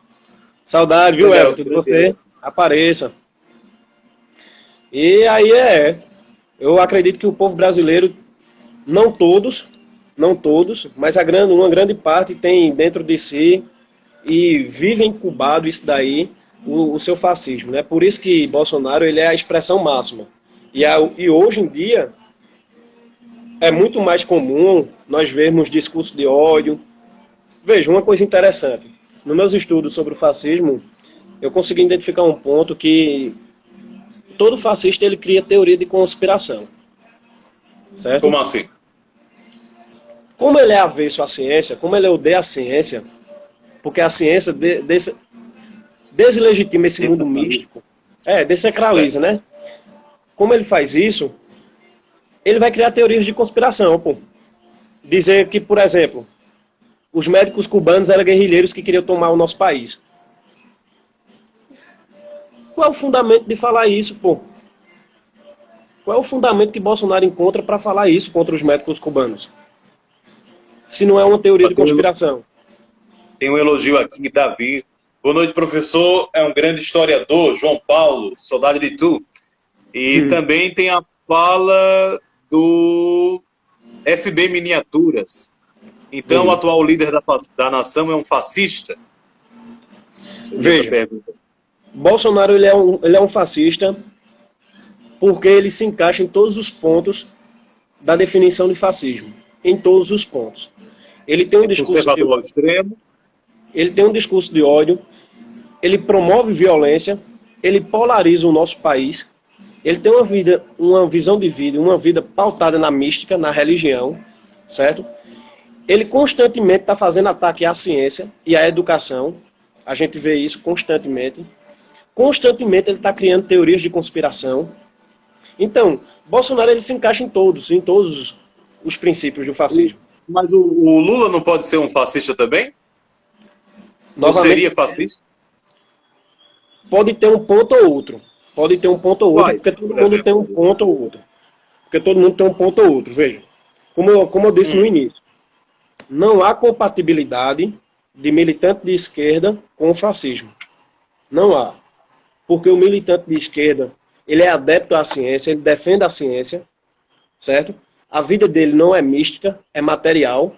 Saudade, viu, Everton, de você. Apareça. E aí eu acredito que o povo brasileiro, não todos, mas uma grande parte tem dentro de si e vive incubado isso daí, o seu fascismo, né? Por isso que Bolsonaro ele é a expressão máxima. E hoje em dia é muito mais comum nós vermos discurso de ódio. Veja, uma coisa interessante. Nos meus estudos sobre o fascismo, eu consegui identificar um ponto que todo fascista ele cria teoria de conspiração. Certo? Como assim? Como ele é avesso à ciência, como ele odeia a ciência, porque a ciência deslegitima esse mundo místico, desacraliza, né? Como ele faz isso, ele vai criar teorias de conspiração, pô. Dizer que, por exemplo, os médicos cubanos eram guerrilheiros que queriam tomar o nosso país. Qual é o fundamento de falar isso, pô? Qual é o fundamento que Bolsonaro encontra para falar isso contra os médicos cubanos? Se não é uma teoria de conspiração. Tem um elogio aqui, Davi. Boa noite, professor. É um grande historiador, João Paulo, saudade de tu. E também tem a fala do FB Miniaturas. Então, o atual líder da nação é um fascista? Veja, Bolsonaro ele é um fascista porque ele se encaixa em todos os pontos da definição de fascismo. Em todos os pontos. Ele tem um discurso de ódio extremo. Ele tem um discurso de ódio. Ele promove violência. Ele polariza o nosso país. Ele tem uma visão de vida, uma vida pautada na mística, na religião, certo? Ele constantemente está fazendo ataque à ciência e à educação. A gente vê isso constantemente. Constantemente ele está criando teorias de conspiração. Então, Bolsonaro ele se encaixa em todos os princípios do fascismo. Mas o Lula não pode ser um fascista também? Novamente, ou seria fascista? Pode ter um ponto ou outro. Pode ter um ponto ou outro, porque todo mundo tem um ponto ou outro. Porque todo mundo tem um ponto ou outro, veja. Como eu disse no início, não há compatibilidade de militante de esquerda com o fascismo. Não há. Porque o militante de esquerda, ele é adepto à ciência, ele defende a ciência, certo? A vida dele não é mística, é material.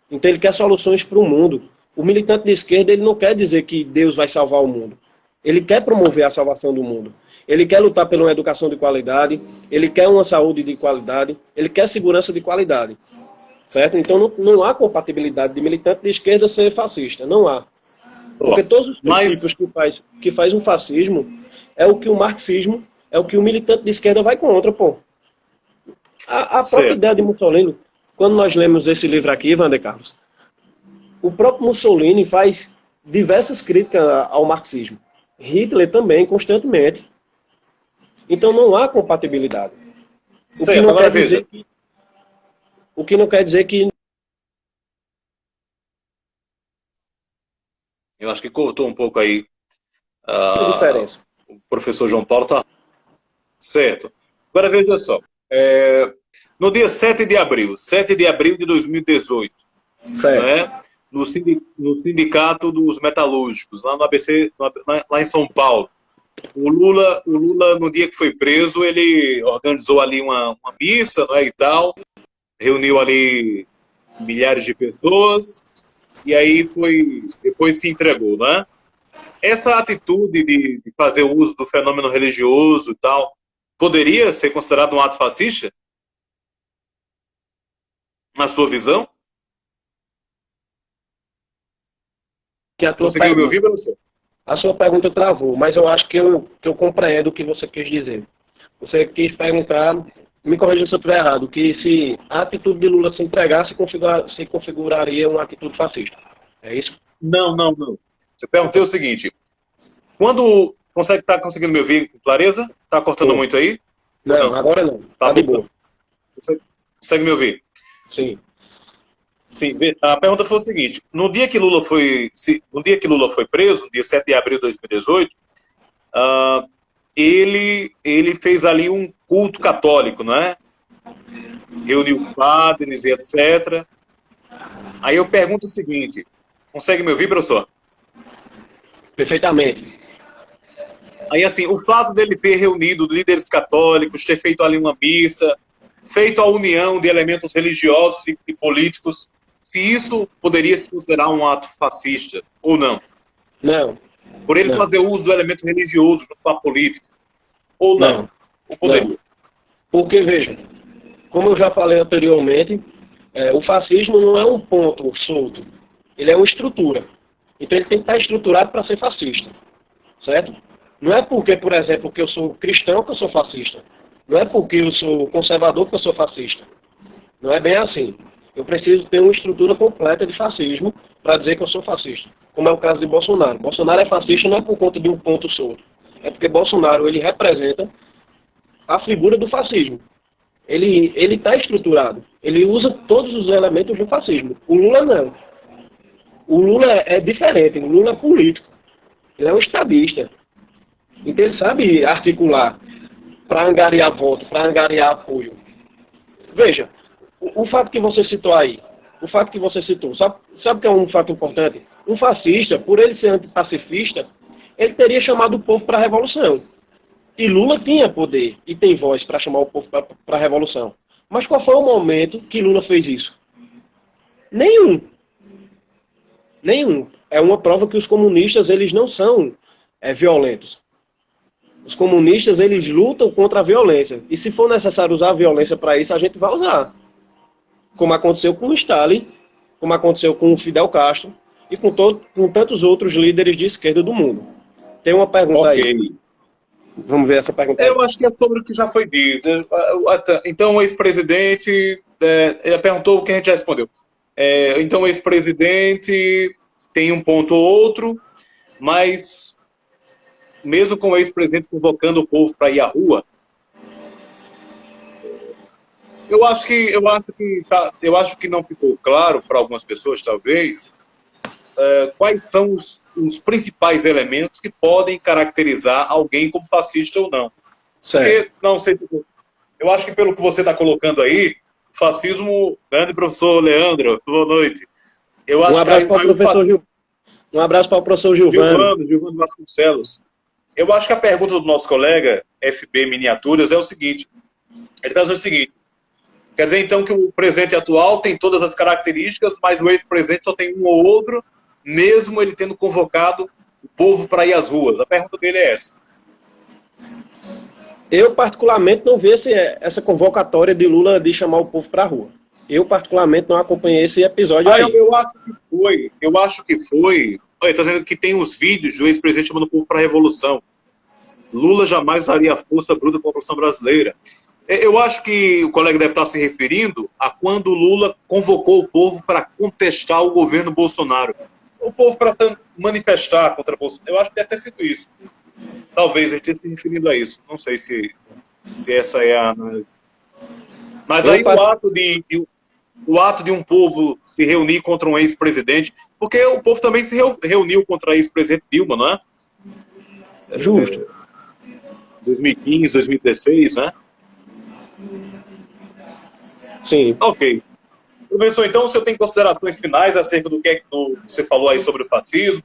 Então ele quer soluções para o mundo. O militante de esquerda, ele não quer dizer que Deus vai salvar o mundo. Ele quer promover a salvação do mundo. Ele quer lutar por uma educação de qualidade, ele quer uma saúde de qualidade, ele quer segurança de qualidade. Certo? Então não há compatibilidade de militante de esquerda ser fascista. Não há. Porque todos os princípios que faz um fascismo é o que o marxismo, é o que o militante de esquerda vai contra, pô. A própria ideia de Mussolini, quando nós lemos esse livro aqui, Wander Carlos, o próprio Mussolini faz diversas críticas ao marxismo. Hitler também, constantemente. Então não há compatibilidade. O que não quer dizer que... Eu acho que cortou um pouco aí. A diferença. O professor João Paulo está certo. Agora veja só. No dia 7 de abril de 2018, né, no Sindicato dos Metalúrgicos, lá no ABC, lá em São Paulo, o Lula, no dia que foi preso, ele organizou ali uma missa, né, e tal, reuniu ali milhares de pessoas, e aí depois se entregou, né? Essa atitude de fazer uso do fenômeno religioso e tal, poderia ser considerado um ato fascista? Na sua visão? Conseguiu me ouvir, professor? A sua pergunta travou, mas eu acho que eu compreendo o que você quis dizer. Você quis perguntar, me corrija se eu estiver errado, que se a atitude de Lula se entregar, se configuraria uma atitude fascista. É isso? Não. Eu perguntei o seguinte, tá conseguindo me ouvir com clareza? Tá cortando muito aí? Não, agora não. Tá de boa. Você consegue me ouvir? Sim. Sim, a pergunta foi o seguinte, no dia que Lula foi preso, no dia 7 de abril de 2018, ele fez ali um culto católico, não é? Reuniu padres e etc. Aí eu pergunto o seguinte, consegue me ouvir, professor? Perfeitamente. Aí assim, o fato dele ter reunido líderes católicos, ter feito ali uma missa, feito a união de elementos religiosos e políticos, se isso poderia se considerar um ato fascista ou não? Não. Por ele fazer uso do elemento religioso junto com a política, ou não? Ou poderia? Não. Porque, veja, como eu já falei anteriormente, o fascismo não é um ponto solto, ele é uma estrutura. Então ele tem que estar estruturado para ser fascista, certo? Não é porque, por exemplo, que eu sou cristão que eu sou fascista. Não é porque eu sou conservador que eu sou fascista. Não é bem assim. Eu preciso ter uma estrutura completa de fascismo para dizer que eu sou fascista. Como é o caso de Bolsonaro. Bolsonaro é fascista não é por conta de um ponto solto. É porque Bolsonaro ele representa a figura do fascismo. Ele está estruturado. Ele usa todos os elementos do fascismo. O Lula não. O Lula é diferente. O Lula é político. Ele é um estadista. Então ele sabe articular para angariar voto, para angariar apoio. Veja, o fato que você citou aí, sabe que é um fato importante? Um fascista, por ele ser antipacifista, ele teria chamado o povo para a revolução. E Lula tinha poder e tem voz para chamar o povo para a revolução. Mas qual foi o momento que Lula fez isso? Nenhum. É uma prova que os comunistas eles não são violentos. Os comunistas eles lutam contra a violência. E se for necessário usar a violência para isso, a gente vai usar. Como aconteceu com o Stalin, como aconteceu com o Fidel Castro e com tantos outros líderes de esquerda do mundo. Tem uma pergunta aí. Vamos ver essa pergunta aí. Eu acho que é sobre o que já foi dito. Então o ex-presidente... ele perguntou o que a gente já respondeu. Então o ex-presidente tem um ponto ou outro, mas mesmo com o ex-presidente convocando o povo para ir à rua, eu acho que não ficou claro para algumas pessoas, talvez, quais são os principais elementos que podem caracterizar alguém como fascista ou não. Porque, não sei, eu acho que pelo que você está colocando aí, o fascismo, grande professor Leandro, boa noite. Um abraço para o professor Gilvano. Gilvano Vasconcelos. Eu acho que a pergunta do nosso colega, FB Miniaturas, é o seguinte. Ele está dizendo o seguinte. Quer dizer, então, que o presidente atual tem todas as características, mas o ex-presidente só tem um ou outro, mesmo ele tendo convocado o povo para ir às ruas. A pergunta dele é essa. Eu, particularmente, não vi essa convocatória de Lula de chamar o povo para a rua. Eu, particularmente, não acompanhei esse episódio aí. Eu acho que foi. Eu acho que foi. Olha, está dizendo que tem os vídeos do ex-presidente chamando o povo para a revolução. Lula jamais usaria a força bruta com a população brasileira. Eu acho que o colega deve estar se referindo a quando o Lula convocou o povo para contestar o governo Bolsonaro. O povo para manifestar contra Bolsonaro. Eu acho que deve ter sido isso. Talvez ele esteja se referindo a isso. Não sei se essa é a análise. Mas aí o ato de um povo se reunir contra um ex-presidente, porque o povo também se reuniu contra a ex-presidente Dilma, não é? Justo. 2015, 2016, né? Sim. Ok. Professor, então, o senhor tem considerações finais acerca do que é que você falou aí sobre o fascismo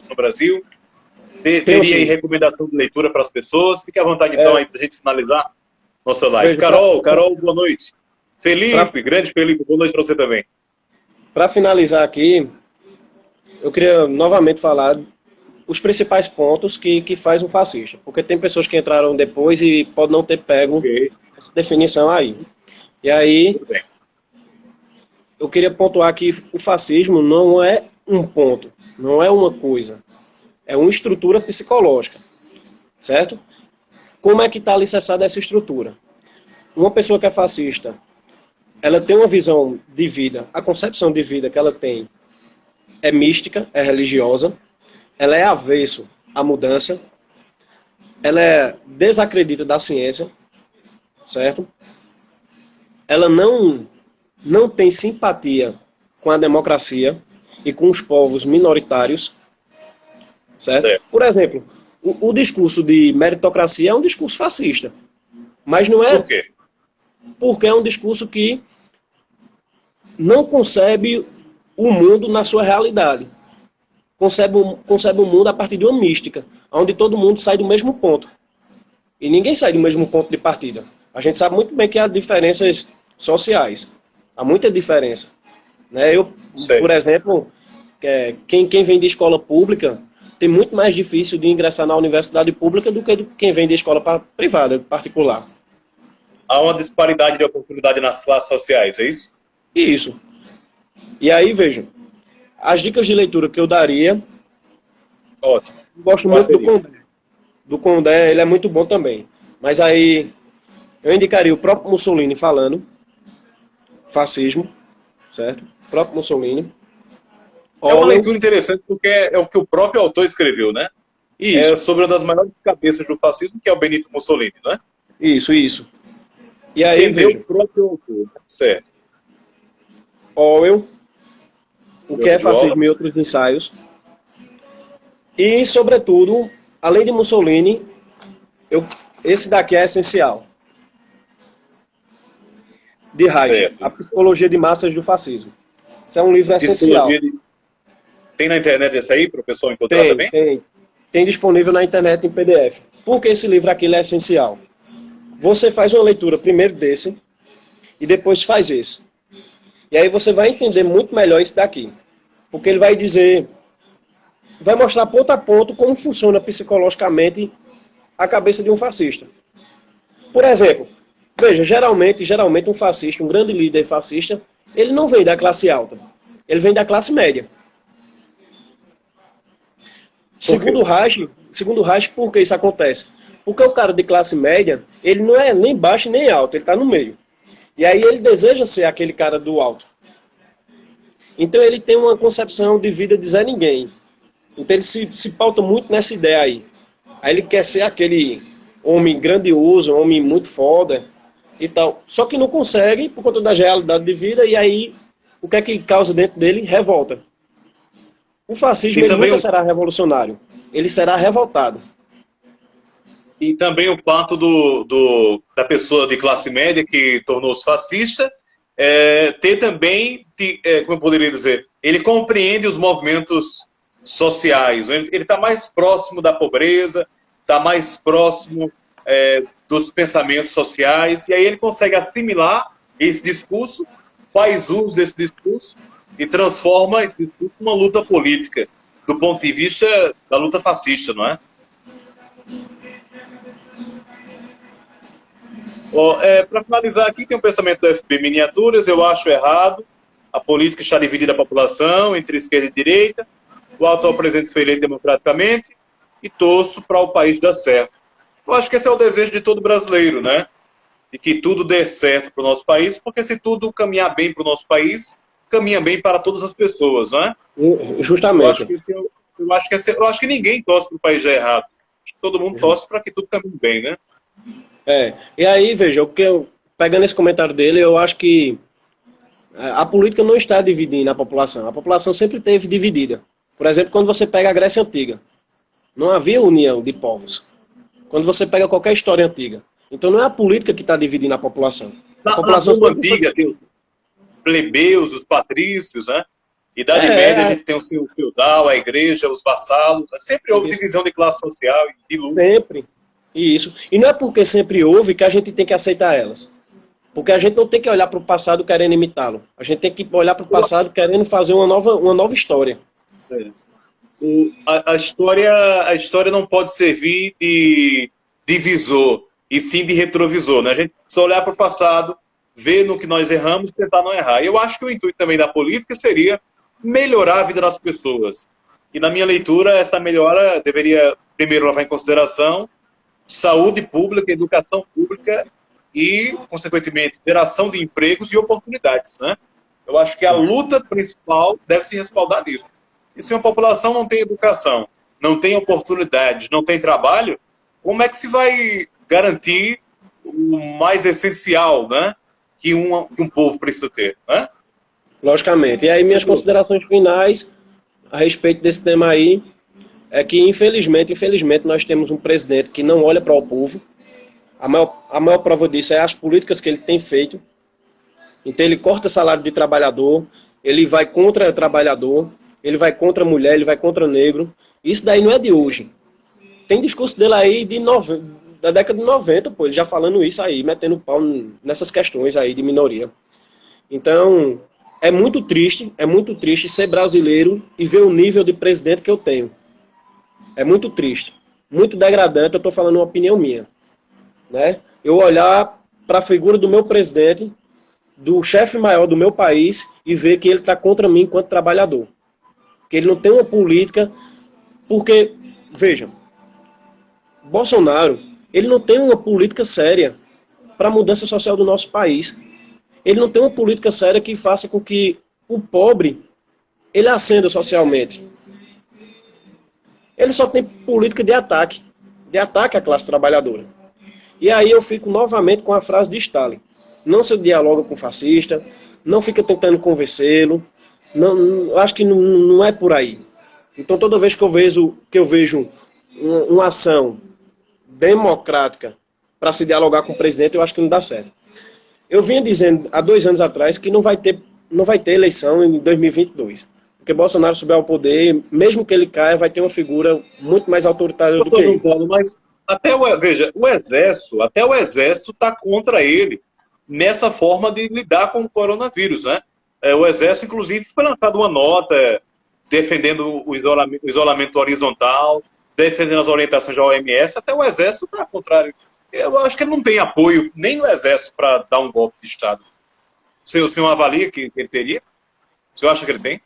no Brasil? Teria aí recomendação de leitura para as pessoas? Fique à vontade, então, aí para a gente finalizar nossa live. Carol, boa noite. Felipe, grande Felipe, boa noite para você também. Para finalizar aqui, eu queria novamente falar os principais pontos que faz um fascista. Porque tem pessoas que entraram depois e podem não ter pego essa definição aí. E aí, eu queria pontuar que o fascismo não é um ponto, não é uma coisa. É uma estrutura psicológica, certo? Como é que está alicerçada essa estrutura? Uma pessoa que é fascista, ela tem uma visão de vida, a concepção de vida que ela tem é mística, é religiosa, ela é avesso à mudança, ela desacredita da ciência, certo? Ela não tem simpatia com a democracia e com os povos minoritários, certo? Por exemplo, o discurso de meritocracia é um discurso fascista, mas não é... Por quê? Porque é um discurso que não concebe o mundo na sua realidade. Concebe o mundo a partir de uma mística, onde todo mundo sai do mesmo ponto. E ninguém sai do mesmo ponto de partida. A gente sabe muito bem que há diferenças sociais. Há muita diferença. Né? Por exemplo, quem vem de escola pública tem muito mais difícil de ingressar na universidade pública do que quem vem de escola privada, particular. Há uma disparidade de oportunidade nas classes sociais, é isso? Isso. E aí, vejam, as dicas de leitura que eu daria... Ótimo. Gosto muito do Condé. Do Condé, ele é muito bom também. Mas aí, eu indicaria o próprio Mussolini falando, fascismo, certo? O próprio Mussolini. É uma leitura interessante porque é o que o próprio autor escreveu, né? Isso. É sobre uma das maiores cabeças do fascismo, que é o Benito Mussolini, né? Isso. E aí, entendeu o próprio autor, certo? Orwell, o que é fascismo e outros ensaios. E, sobretudo, além de Mussolini, esse daqui é essencial. De Reich, A Psicologia de Massas do Fascismo. Isso é um livro essencial. Tem na internet esse aí, para o pessoal encontrar também? Tem disponível na internet em PDF. Por que esse livro aqui é essencial? Você faz uma leitura primeiro desse e depois faz esse. E aí você vai entender muito melhor isso daqui. Porque ele vai dizer, vai mostrar ponto a ponto como funciona psicologicamente a cabeça de um fascista. Por exemplo, veja, geralmente um fascista, um grande líder fascista, ele não vem da classe alta, ele vem da classe média. Segundo Reich, por que isso acontece? Porque o cara de classe média, ele não é nem baixo nem alto, ele está no meio. E aí ele deseja ser aquele cara do alto. Então ele tem uma concepção de vida de Zé Ninguém. Então ele se pauta muito nessa ideia aí. Aí ele quer ser aquele homem grandioso, um homem muito foda e tal. Só que não consegue por conta da realidade de vida, e aí o que é que causa dentro dele? Revolta. O fascismo ele nunca será revolucionário. Ele será revoltado. E também o fato da pessoa de classe média que tornou-se fascista ter também, como eu poderia dizer, ele compreende os movimentos sociais. Ele está mais próximo da pobreza, está mais próximo dos pensamentos sociais, e aí ele consegue assimilar esse discurso, faz uso desse discurso e transforma esse discurso numa luta política, do ponto de vista da luta fascista, não é? Para finalizar aqui, tem um pensamento do FB Miniaturas, eu acho errado. A política está dividida a população entre esquerda e direita. O atual presidente foi eleito democraticamente e torço para o país dar certo. Eu acho que esse é o desejo de todo brasileiro, né? De que tudo dê certo para o nosso país, porque se tudo caminhar bem para o nosso país, caminha bem para todas as pessoas, não é? Justamente. Eu acho que ninguém torce para o país dar errado. Acho que todo mundo torce para que tudo caminhe bem, né? E aí, veja, pegando esse comentário dele, eu acho que a política não está dividindo a população. A população sempre esteve dividida. Por exemplo, quando você pega a Grécia Antiga, não havia união de povos. Quando você pega qualquer história antiga. Então não é a política que está dividindo a população. A população Roma antiga tem os plebeus, os patrícios, né? Idade Média a gente tem o senhor feudal, a igreja, os vassalos. Sempre houve divisão de classe social e de luta. Sempre. Isso. E não é porque sempre houve que a gente tem que aceitar elas. Porque a gente não tem que olhar para o passado querendo imitá-lo. A gente tem que olhar para o passado querendo fazer uma nova história. A história não pode servir de divisor, e sim de retrovisor, né? A gente precisa olhar para o passado, ver no que nós erramos e tentar não errar. E eu acho que o intuito também da política seria melhorar a vida das pessoas. E na minha leitura, essa melhora deveria primeiro levar em consideração saúde pública, educação pública e, consequentemente, geração de empregos e oportunidades, né? Eu acho que a luta principal deve se respaldar nisso. E se uma população não tem educação, não tem oportunidades, não tem trabalho, como é que se vai garantir o mais essencial, né, que um povo precisa ter, né? Logicamente. E aí minhas considerações finais a respeito desse tema aí é que, infelizmente, nós temos um presidente que não olha para o povo. A maior prova disso é as políticas que ele tem feito. Então ele corta salário de trabalhador, ele vai contra o trabalhador, ele vai contra a mulher, ele vai contra o negro. Isso daí não é de hoje. Tem discurso dele aí da década de 90, pô, ele já falando isso aí, metendo pau nessas questões aí de minoria. Então, é muito triste ser brasileiro e ver o nível de presidente que eu tenho. É muito triste, muito degradante, eu estou falando uma opinião minha. Né? Eu olhar para a figura do meu presidente, do chefe maior do meu país, e ver que ele está contra mim enquanto trabalhador. Que ele não tem uma política, porque, vejam, Bolsonaro, ele não tem uma política séria para a mudança social do nosso país. Ele não tem uma política séria que faça com que o pobre ele ascenda socialmente. Ele só tem política de ataque à classe trabalhadora. E aí eu fico novamente com a frase de Stalin: não se dialoga com o fascista, não fica tentando convencê-lo, eu acho que não é por aí. Então toda vez que eu vejo uma ação democrática para se dialogar com o presidente, eu acho que não dá certo. Eu vinha dizendo há 2 anos atrás que não vai ter eleição em 2022. Porque Bolsonaro subir ao poder, mesmo que ele caia, vai ter uma figura muito mais autoritária do que ele. Mas veja, até o exército está contra ele nessa forma de lidar com o coronavírus, né? O exército, inclusive, foi lançado uma nota defendendo o isolamento horizontal, defendendo as orientações da OMS. Até o exército está contrário. Eu acho que ele não tem apoio nem no exército para dar um golpe de Estado. O senhor avalia que ele teria? O senhor acha que ele tem?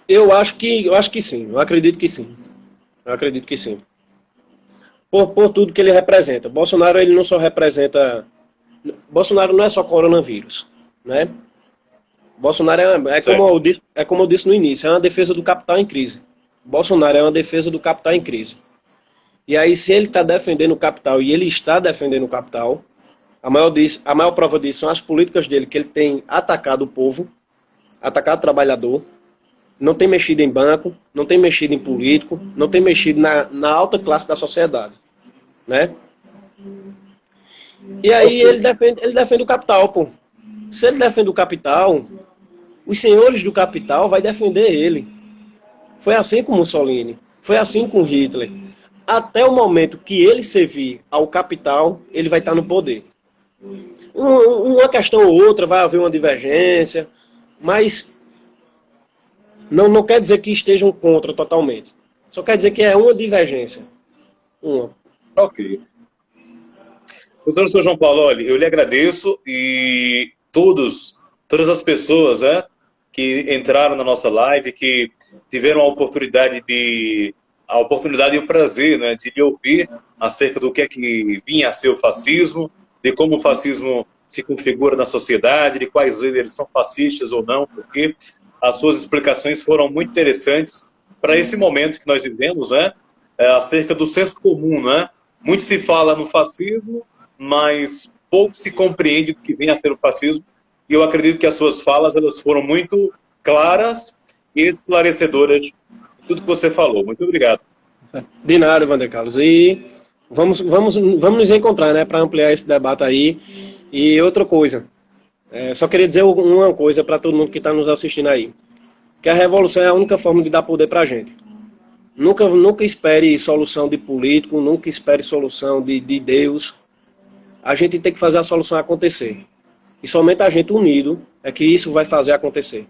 Eu acho que sim. Eu acredito que sim. Por tudo que ele representa. Bolsonaro, ele não só representa... Bolsonaro não é só coronavírus, né? Bolsonaro como eu disse no início, é uma defesa do capital em crise. Bolsonaro é uma defesa do capital em crise. E aí, se ele está defendendo o capital, e ele está defendendo o capital, a maior prova disso são as políticas dele, que ele tem atacado o povo, atacado o trabalhador, não tem mexido em banco, não tem mexido em político, não tem mexido na alta classe da sociedade, né? E aí ele defende o capital, pô. Se ele defende o capital, os senhores do capital vai defender ele. Foi assim com Mussolini, foi assim com Hitler. Até o momento que ele servir ao capital, ele vai estar no poder. Uma questão ou outra vai haver uma divergência, mas não quer dizer que estejam contra totalmente. Só quer dizer que é uma divergência. Uma. Ok. Doutor Sr. João Paulo, olha, eu lhe agradeço e todas as pessoas, né, que entraram na nossa live, que tiveram a oportunidade e o prazer, né, de lhe ouvir acerca do que é que vinha a ser o fascismo, de como o fascismo se configura na sociedade, de quais líderes são fascistas ou não, porque as suas explicações foram muito interessantes para esse momento que nós vivemos, né, acerca do senso comum, né? Muito se fala no fascismo, mas pouco se compreende do que vem a ser o fascismo. E eu acredito que as suas falas elas foram muito claras e esclarecedoras de tudo que você falou. Muito obrigado. De nada, Wander Carlos. E vamos nos encontrar, né, para ampliar esse debate aí. E outra coisa, só queria dizer uma coisa para todo mundo que está nos assistindo aí, que a revolução é a única forma de dar poder para a gente. Nunca espere solução de político, nunca espere solução de Deus. A gente tem que fazer a solução acontecer. E somente a gente unido é que isso vai fazer acontecer.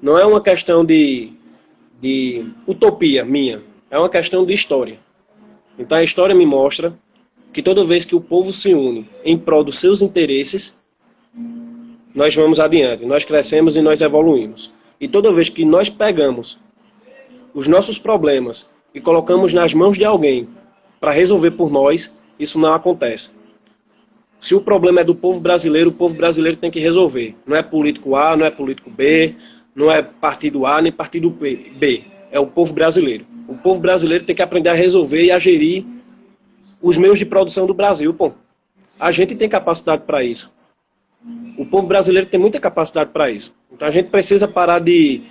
Não é uma questão de utopia minha, é uma questão de história. Então a história me mostra que toda vez que o povo se une em prol dos seus interesses, nós vamos adiante, nós crescemos e nós evoluímos. E toda vez que nós pegamos os nossos problemas e colocamos nas mãos de alguém para resolver por nós, isso não acontece. Se o problema é do povo brasileiro, o povo brasileiro tem que resolver. Não é político A, não é político B, não é partido A nem partido B. É o povo brasileiro. O povo brasileiro tem que aprender a resolver e a gerir os meios de produção do Brasil. Pô, a gente tem capacidade para isso. O povo brasileiro tem muita capacidade para isso. Então a gente precisa parar de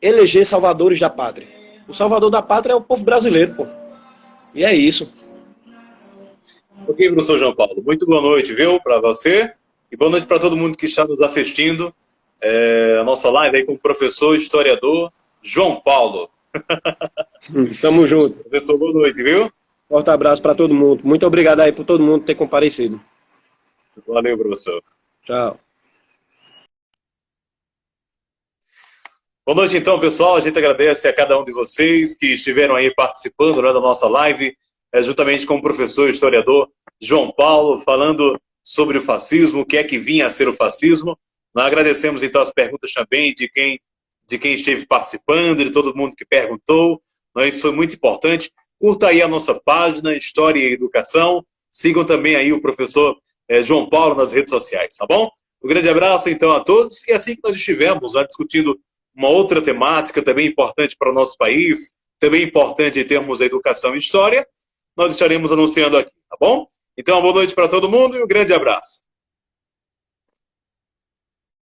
eleger salvadores da pátria. O salvador da pátria é o povo brasileiro, pô. E é isso. Ok, professor João Paulo. Muito boa noite, viu, para você. E boa noite para todo mundo que está nos assistindo. A nossa live aí com o professor historiador João Paulo. Tamo junto. Professor, boa noite, viu? Forte abraço para todo mundo. Muito obrigado aí por todo mundo ter comparecido. Valeu, professor. Tchau. Boa noite, então, pessoal. A gente agradece a cada um de vocês que estiveram aí participando, né, da nossa live, juntamente com o professor historiador João Paulo, falando sobre o fascismo, o que é que vinha a ser o fascismo. Nós agradecemos, então, as perguntas também de quem esteve participando, de todo mundo que perguntou. Isso foi muito importante. Curta aí a nossa página, História e Educação. Sigam também aí o professor João Paulo nas redes sociais, tá bom? Um grande abraço, então, a todos. E assim que nós estivemos já discutindo uma outra temática também importante para o nosso país, também importante em termos de educação e história, nós estaremos anunciando aqui, tá bom? Então, boa noite para todo mundo e um grande abraço.